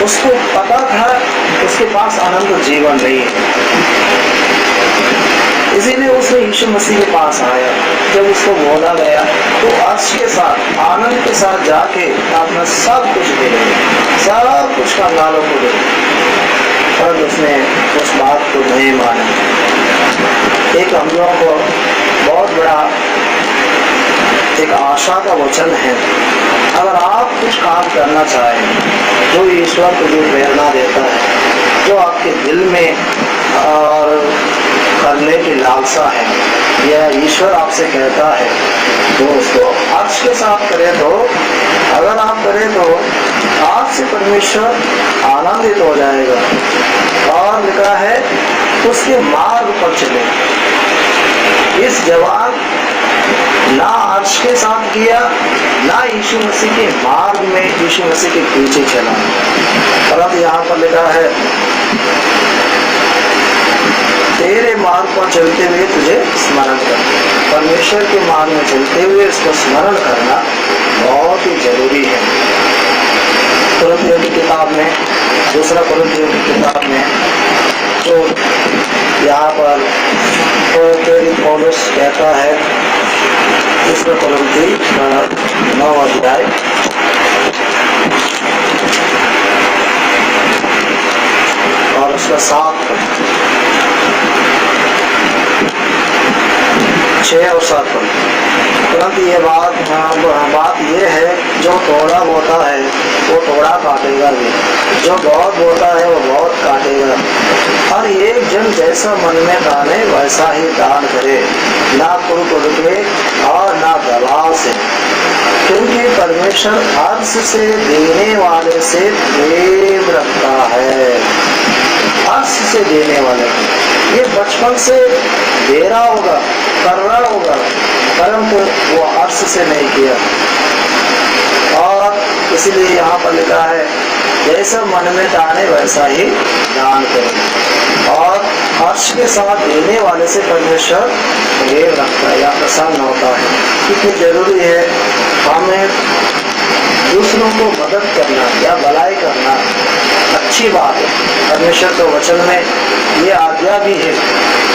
उसको पता था उसके पास अनंत जीवन नहीं है, इसीलिए उसने यीशु मसीह के पास आया। जब उसको बोला गया तो हर्ष के साथ, आनंद के साथ जाके अपना सब कुछ दे दिया, सब कुछ कंगालों को दे दिया, पर उसने उस बात को नहीं माना। एक हम लोगों को बहुत बड़ा एक आशा का वचन है, अगर आप कुछ काम करना चाहें जो ईश्वर को जो प्रेरणा देता है, जो आपके दिल में और करने की लालसा है, यह ईश्वर आपसे कहता है, तो उसको हर्ष के साथ करें। तो अगर आप करें तो आपसे परमेश्वर आनंदित हो जाएगा। और लिखा है, उसके मार्ग पर चले। इस जवान ना हर्ष के साथ किया, ना यीशु मसीह के मार्ग में यीशु मसीह के पीछे चला। परंतु यहाँ पर लिखा है, तेरे मार्ग पर चलते हुए तुझे स्मरण कर। परमेश्वर के मार्ग में चलते हुए उसको स्मरण करना बहुत ही जरूरी है। कुरिन्थियों की किताब में, दूसरा कुरिन्थियों की किताब में तो यहाँ पर पौलुस कहता है, दूसरा कुरिन्थी 9 अध्याय 7 6 और 7 पर। तुरंत ये बात ये है, जो थोड़ा बोता है वो थोड़ा काटेगा भी, जो बहुत बोता है वो बहुत काटेगा। और एक जन जैसा मन में ठाने वैसा ही दान करे, ना कुरुकुर में और ना दबाव से, क्योंकि परमेश्वर हर्ष से देने वाले से प्रेम रखता है। हर्ष से देने वाले, ये बचपन से दे रहा होगा, कर रहा होगा, परंतु वो हर्ष से नहीं किया। और इसलिए यहाँ पर लिखा है, जैसा मन में ठाने वैसा ही दान करो। और हर्ष के साथ देने वाले से परमेश्वर प्रेम रखता है या प्रसन्न होता है। कितनी जरूरी है हमें दूसरों को मदद करना या भलाई करना, अच्छी बात है। परमेश्वर के वचन में ये आज्ञा भी है,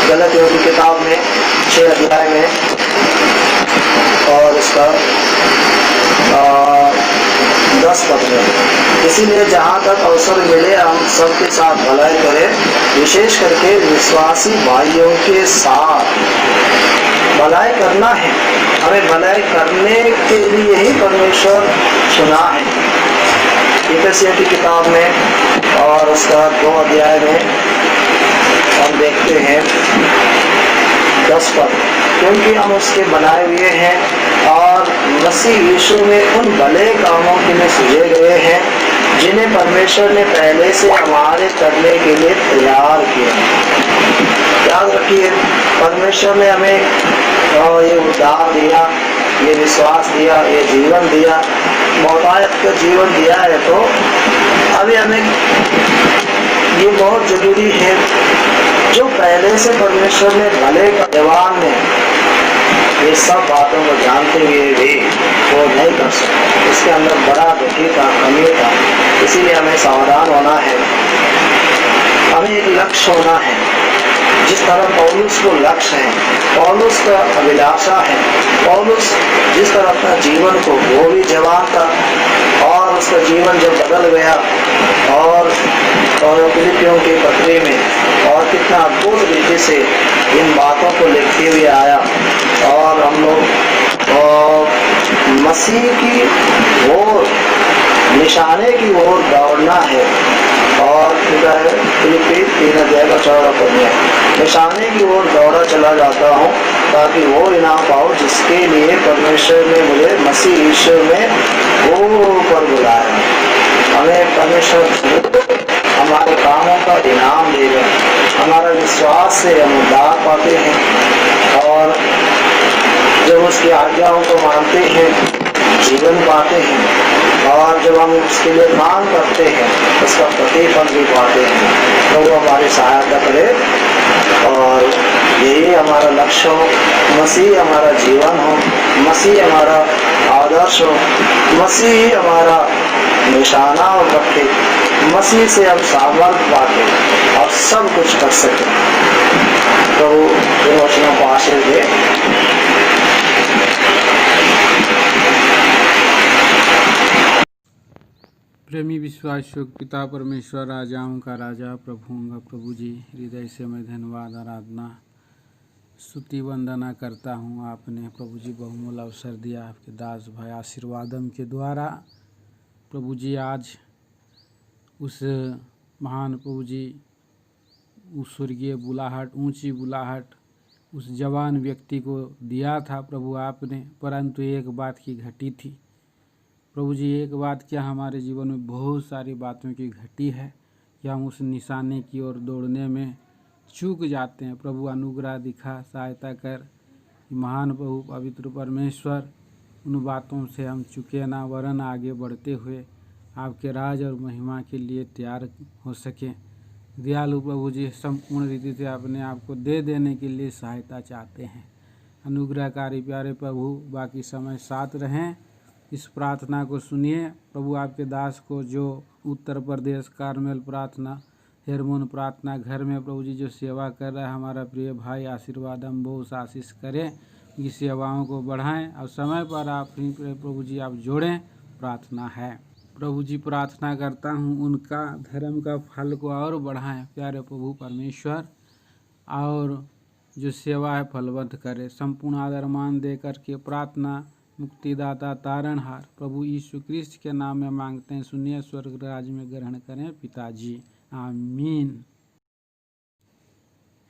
गलतियों की किताब में 6 अध्याय में और इसका 10 पद में। इसीलिए जहाँ तक अवसर मिले हम सबके साथ भलाई करें, विशेष करके विश्वासी भाइयों के साथ भलाई करना है। हमें भलाई करने के लिए ही परमेश्वर चुना है। इफिसियों की किताब में और उसका 2 अध्याय में हम देखते हैं 10 पद, क्योंकि हम उसके बनाए हुए हैं और मसीह यीशु में उन भले कामों के लिए सृजे गए हैं जिन्हें परमेश्वर ने पहले से हमारे करने के लिए तैयार किया। याद रखिए, परमेश्वर ने हमें ये उद्धार दिया, ये विश्वास दिया, ये जीवन दिया, बहुतायत का जीवन दिया है। तो अभी हमें ये बहुत जरूरी है, जो पहले से परमेश्वर ने भले का जवान ने ये सब बातों को जानते हुए भी वो नहीं कर सकता। इसके अंदर बड़ा दुखी था, कमी था। इसीलिए हमें सावधान होना है, हमें एक लक्ष्य होना है। जिस तरह पौलुस को लक्ष्य है, पौलुस का अभिलाषा है, पौलुस जिस तरह अपना जीवन को, वो भी जवान था और उसका जीवन जब बदल गया और फिलिपियों के पत्री में और कितना अद्भुत तरीके से इन बातों को लिखते हुए आया। और हम लोग मसीह की ओर, निशाने की ओर दौड़ना है। और फिलिपी 3 अध्याय का 14 पद में, निशाने की ओर दौड़ा चला जाता हूँ ताकि वो इनाम पाओ जिसके लिए परमेश्वर ने मुझे मसीह यीशु में वो पर बुलाया। हमें परमेश्वर हमारे कामों का इनाम देगा। हमारा विश्वास से हम उद्धार पाते हैं और जब उसकी आज्ञाओं को मानते हैं, जीवन पाते हैं और जब हम उसके लिए काम करते हैं, उसका प्रतिफल भी पाते हैं। तो वो हमारी सहायता करे और यही हमारा लक्ष्य हो, मसीह हमारा जीवन हो, मसीह हमारा आदर्श हो, मसीह हमारा निशाना रखे, मसीह से हम सामर्थ्य पाते और सब कुछ कर सके। तो इन वचनों को आशीर्वाद दे। प्रेमी विश्वासियों पिता परमेश्वर, राजाओं का राजा, प्रभुओं का प्रभु जी, हृदय से मैं धन्यवाद, आराधना, स्तुति, वंदना करता हूँ। आपने प्रभु जी बहुमूल्य अवसर दिया आपके दास भाई आशीर्वादम के द्वारा। प्रभु जी आज उस महान प्रभु जी, उस स्वर्गीय बुलाहट, ऊंची बुलाहट उस जवान व्यक्ति को दिया था प्रभु आपने, परंतु एक बात की घटी थी प्रभु जी। एक बात क्या, हमारे जीवन में बहुत सारी बातों की घटी है कि हम उस निशाने की ओर दौड़ने में चूक जाते हैं। प्रभु अनुग्रह दिखा, सहायता कर, महान प्रभु पवित्र परमेश्वर, उन बातों से हम चुके ना, वरन आगे बढ़ते हुए आपके राज और महिमा के लिए तैयार हो सके। दयालु प्रभु जी, संपूर्ण रीति से अपने आप को दे देने के लिए सहायता चाहते हैं। अनुग्रहकारी प्यारे प्रभु, बाकी समय साथ रहें। इस प्रार्थना को सुनिए प्रभु, आपके दास को जो उत्तर प्रदेश कारमेल प्रार्थना, हेरमोन प्रार्थना घर में प्रभु जी जो सेवा कर रहा है, हमारा प्रिय भाई आशीर्वाद हम बहुत आशीष करें, उनकी सेवाओं को बढ़ाएं और समय पर आप ही प्रभु जी आप जोड़ें, प्रार्थना है। प्रभु जी प्रार्थना करता हूँ उनका धर्म का फल को और बढ़ाएं प्यारे प्रभु परमेश्वर, और जो सेवा है फलवंत करे। संपूर्ण आदर मान दे करके प्रार्थना मुक्तिदाता तारणहार प्रभु यीशु क्रिस्त के नाम में मांगते हैं, सुनिए, स्वर्ग राज्य में ग्रहण करें पिताजी, आमीन।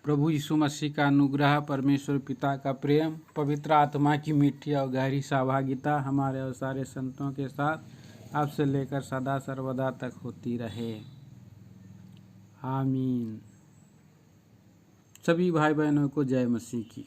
प्रभु यीशु मसीह का अनुग्रह, परमेश्वर पिता का प्रेम, पवित्र आत्मा की मीठी और गहरी सहभागिता हमारे और सारे संतों के साथ आपसे लेकर सदा सर्वदा तक होती रहे, आमीन। सभी भाई बहनों को जय मसीह की।